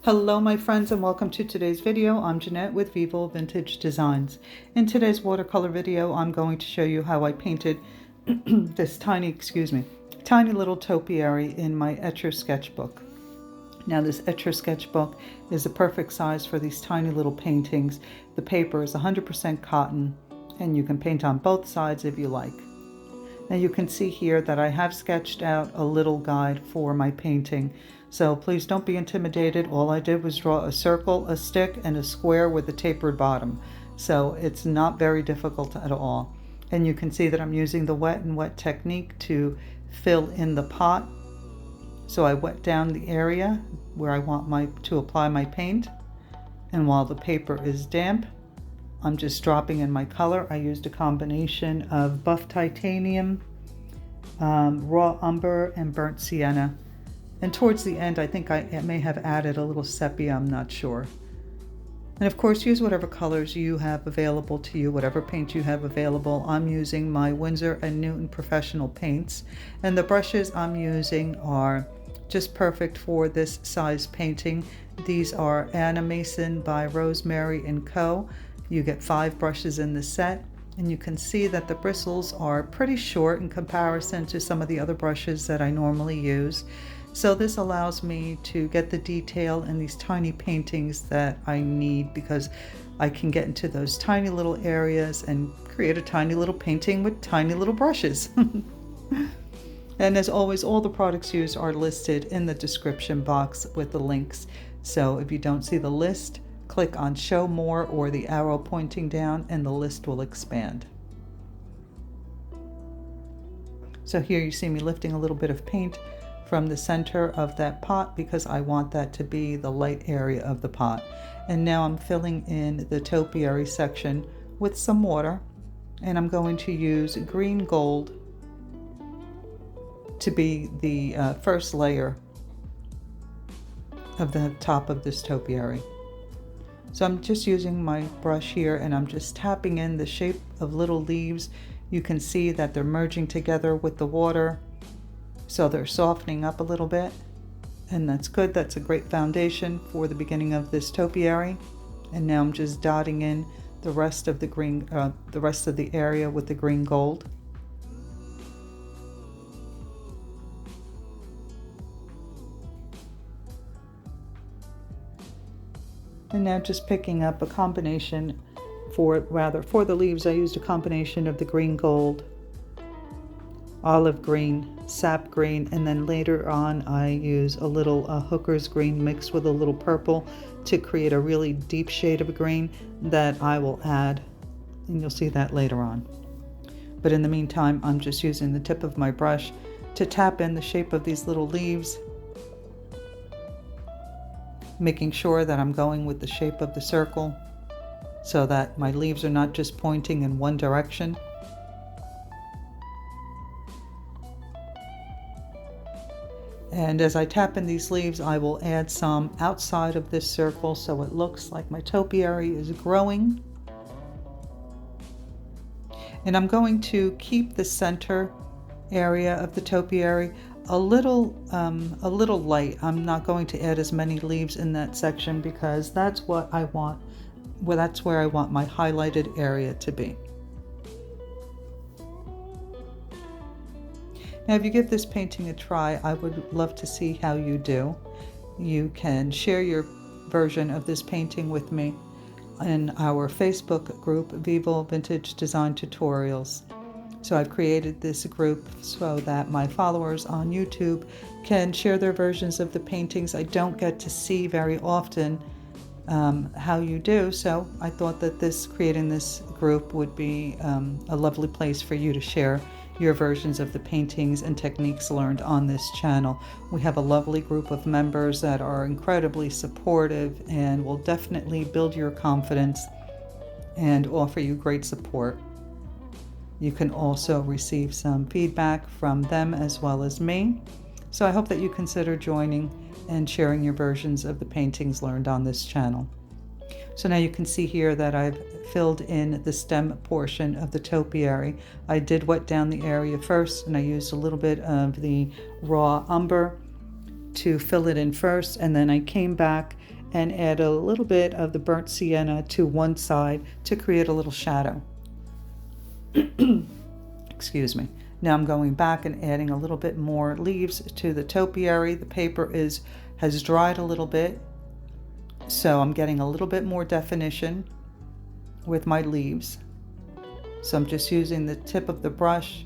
Hello my friends and welcome to today's video. I'm Jeanette with Vivo Vintage Designs. In today's watercolor video I'm going to show you how I painted this tiny little topiary in my Etcher sketchbook. Now this Etcher sketchbook is a perfect size for these tiny little paintings. The paper is 100% cotton and you can paint on both sides if you like. Now you can see here that I have sketched out a little guide for my painting. So please don't be intimidated. All I did was draw a circle, a stick, and a square with a tapered bottom. So it's not very difficult at all. And you can see that I'm using the wet and wet technique to fill in the pot. So I wet down the area where I want to apply my paint. And while the paper is damp, I'm just dropping in my color. I used a combination of buff titanium, raw umber, and burnt sienna. And towards the end, I think I may have added a little sepia, I'm not sure. And of course, use whatever colors you have available to you, whatever paint you have available. I'm using my Winsor & Newton professional paints. And the brushes I'm using are just perfect for this size painting. These are Anna Mason by Rosemary & Co. You get 5 brushes in the set. And you can see that the bristles are pretty short in comparison to some of the other brushes that I normally use. So this allows me to get the detail in these tiny paintings that I need, because I can get into those tiny little areas and create a tiny little painting with tiny little brushes. And as always, all the products used are listed in the description box with the links. So if you don't see the list, click on Show More or the arrow pointing down and the list will expand. So here you see me lifting a little bit of paint from the center of that pot because I want that to be the light area of the pot. And now I'm filling in the topiary section with some water, and I'm going to use green gold to be the first layer of the top of this topiary. So I'm just using my brush here and I'm just tapping in the shape of little leaves. You can see that they're merging together with the water. So they're softening up a little bit, and that's good. That's a great foundation for the beginning of this topiary. And now I'm just dotting in the rest of the area with the green gold. And now just picking up a combination for the leaves. I used a combination of the green gold, olive green, sap green, and then later on I use a little hooker's green mixed with a little purple to create a really deep shade of green that I will add, and you'll see that later on. But in the meantime, I'm just using the tip of my brush to tap in the shape of these little leaves, making sure that I'm going with the shape of the circle so that my leaves are not just pointing in one direction. And as I tap in these leaves, I will add some outside of this circle so it looks like my topiary is growing. And I'm going to keep the center area of the topiary a little light. I'm not going to add as many leaves in that section because that's what I want. Well, that's where I want my highlighted area to be. Now, if you give this painting a try, I would love to see how you do. You can share your version of this painting with me in our Facebook group, Vivo Vintage Design Tutorials. So I've created this group so that my followers on YouTube can share their versions of the paintings. I don't get to see very often how you do, so I thought that creating this group would be a lovely place for you to share your versions of the paintings and techniques learned on this channel. We have a lovely group of members that are incredibly supportive and will definitely build your confidence and offer you great support. You can also receive some feedback from them as well as me. So I hope that you consider joining and sharing your versions of the paintings learned on this channel. So now you can see here that I've filled in the stem portion of the topiary. I did wet down the area first, and I used a little bit of the raw umber to fill it in first, and then I came back and add a little bit of the burnt sienna to one side to create a little shadow. Excuse me. Now I'm going back and adding a little bit more leaves to the topiary. The paper has dried a little bit, so I'm getting a little bit more definition with my leaves. So I'm just using the tip of the brush,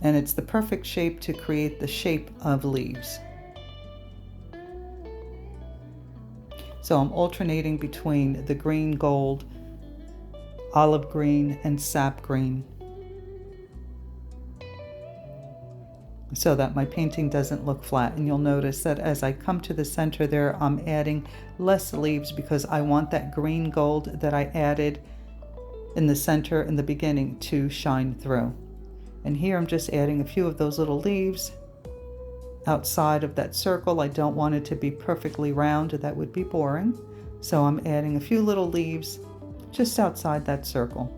and it's the perfect shape to create the shape of leaves. So I'm alternating between the green, gold, olive green, and sap green, so that my painting doesn't look flat. And you'll notice that as I come to the center there, I'm adding less leaves because I want that green gold that I added in the center in the beginning to shine through. And here I'm just adding a few of those little leaves outside of that circle. I don't want it to be perfectly round, that would be boring. So I'm adding a few little leaves just outside that circle.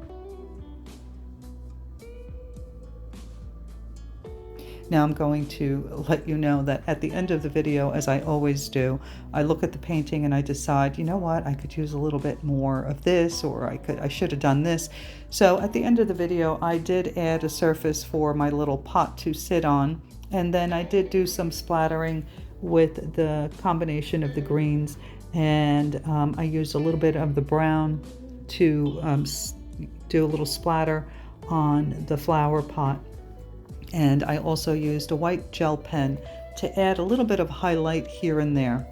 Now I'm going to let you know that at the end of the video, as I always do, I look at the painting and I decide, you know what, I could use a little bit more of this, or I should have done this. So at the end of the video, I did add a surface for my little pot to sit on, and then I did do some splattering with the combination of the greens, and I used a little bit of the brown to do a little splatter on the flower pot. And I also used a white gel pen to add a little bit of highlight here and there.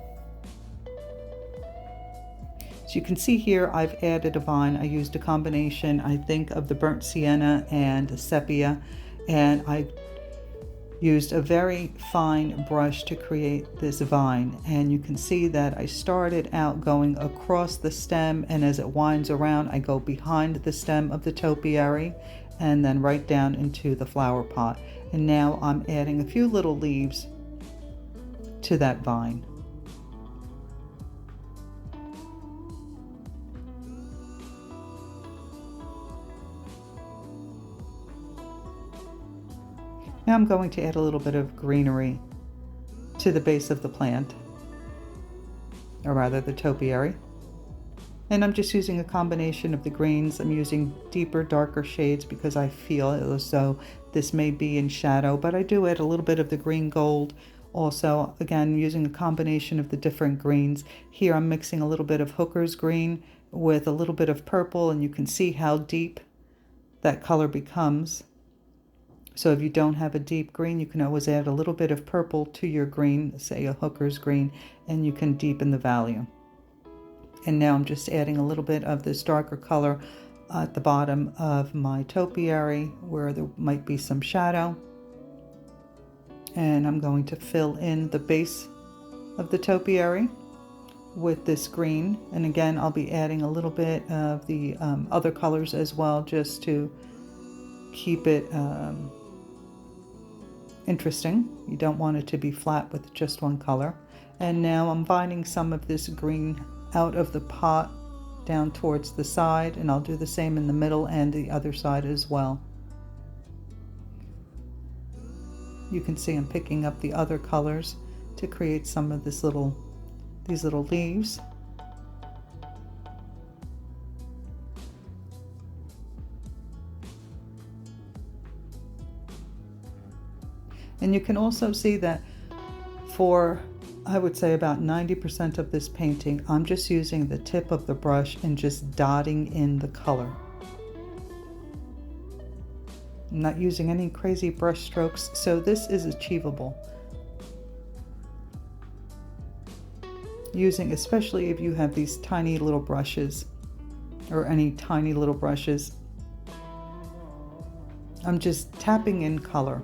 So you can see here I've added a vine. I used a combination, I think, of the burnt sienna and sepia, and I used a very fine brush to create this vine. And you can see that I started out going across the stem, and as it winds around, I go behind the stem of the topiary and then right down into the flower pot. And now I'm adding a few little leaves to that vine. Now I'm going to add a little bit of greenery to the base of the plant, or rather the topiary. And I'm just using a combination of the greens. I'm using deeper, darker shades because I feel as though this may be in shadow, but I do add a little bit of the green gold. Also, again, using a combination of the different greens. Here I'm mixing a little bit of hooker's green with a little bit of purple, and you can see how deep that color becomes. So if you don't have a deep green, you can always add a little bit of purple to your green, say a hooker's green, and you can deepen the value. And now I'm just adding a little bit of this darker color at the bottom of my topiary where there might be some shadow. And I'm going to fill in the base of the topiary with this green. And again, I'll be adding a little bit of the other colors as well, just to keep it interesting. You don't want it to be flat with just one color. And now I'm binding some of this green out of the pot down towards the side, and I'll do the same in the middle and the other side as well. You can see I'm picking up the other colors to create some of these little leaves. And you can also see that for, I would say, about 90% of this painting, I'm just using the tip of the brush and just dotting in the color. I'm not using any crazy brush strokes, so this is achievable. Using, especially if you have these tiny little brushes, or any tiny little brushes, I'm just tapping in color.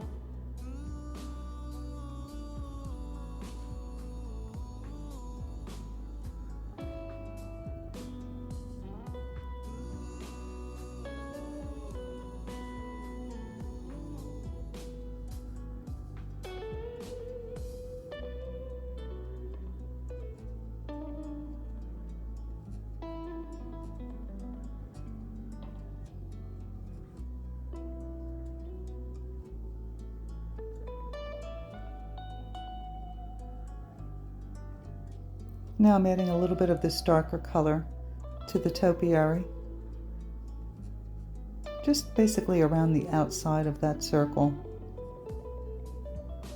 Now I'm adding a little bit of this darker color to the topiary, just basically around the outside of that circle,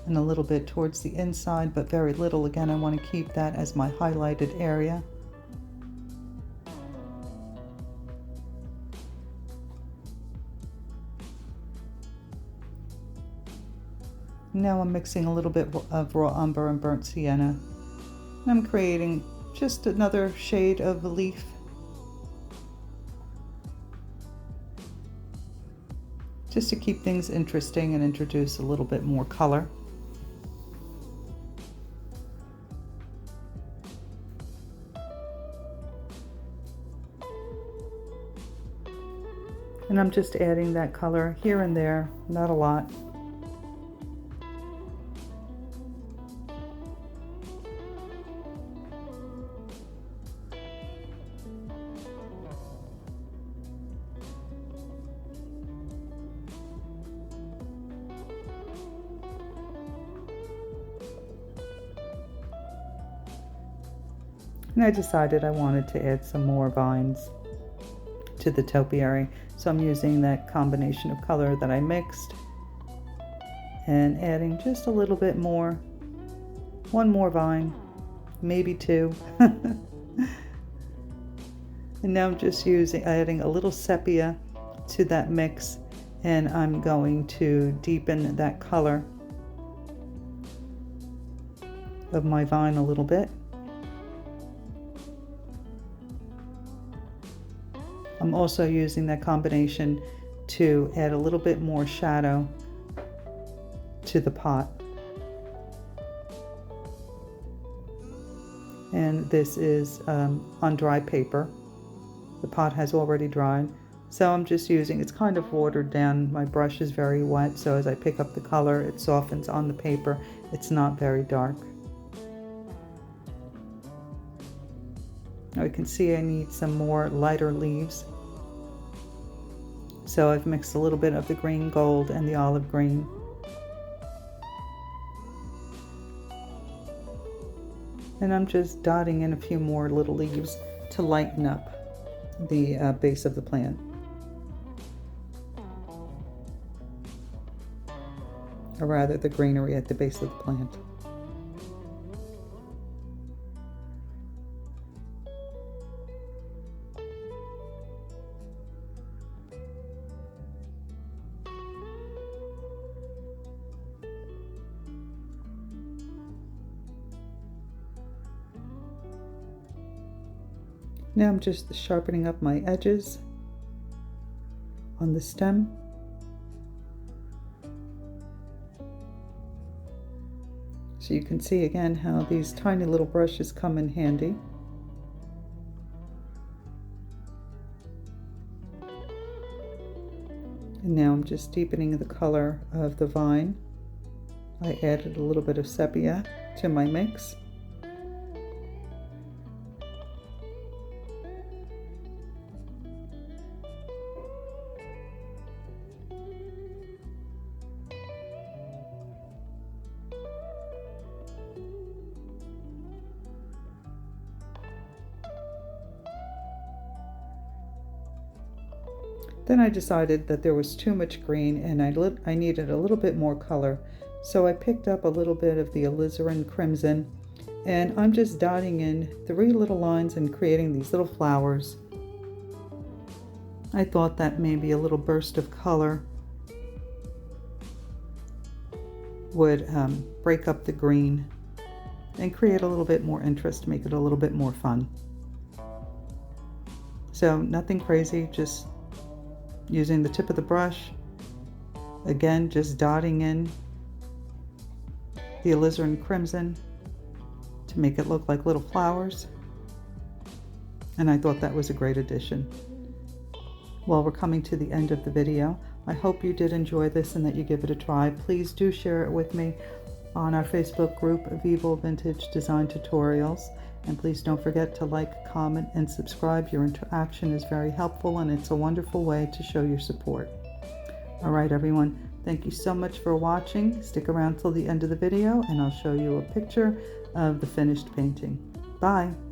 and a little bit towards the inside, but very little. Again, I want to keep that as my highlighted area. Now I'm mixing a little bit of raw umber and burnt sienna. And I'm creating just another shade of a leaf. Just to keep things interesting and introduce a little bit more color. And I'm just adding that color here and there, not a lot. And I decided I wanted to add some more vines to the topiary. So I'm using that combination of color that I mixed and adding just a little bit more. One more vine, maybe two. And now I'm just adding a little sepia to that mix, and I'm going to deepen that color of my vine a little bit. I'm also using that combination to add a little bit more shadow to the pot. And this is on dry paper. The pot has already dried. So I'm just using, it's kind of watered down. My brush is very wet, so as I pick up the color, it softens on the paper. It's not very dark. Now you can see I need some more lighter leaves. So I've mixed a little bit of the green gold and the olive green. And I'm just dotting in a few more little leaves to lighten up the base of the plant. Or rather the greenery at the base of the plant. Now I'm just sharpening up my edges on the stem. So you can see again how these tiny little brushes come in handy. And now I'm just deepening the color of the vine. I added a little bit of sepia to my mix. Then I decided that there was too much green and I needed a little bit more color. So I picked up a little bit of the alizarin crimson, and I'm just dotting in 3 little lines and creating these little flowers. I thought that maybe a little burst of color would break up the green and create a little bit more interest, make it a little bit more fun. So nothing crazy, just using the tip of the brush, again just dotting in the alizarin crimson to make it look like little flowers, and I thought that was a great addition. Well, we're coming to the end of the video. I hope you did enjoy this and that you give it a try. Please do share it with me on our Facebook group, Vivo Vintage Design Tutorials. And please don't forget to like, comment, and subscribe. Your interaction is very helpful, and it's a wonderful way to show your support. All right, everyone. Thank you so much for watching. Stick around till the end of the video, and I'll show you a picture of the finished painting. Bye.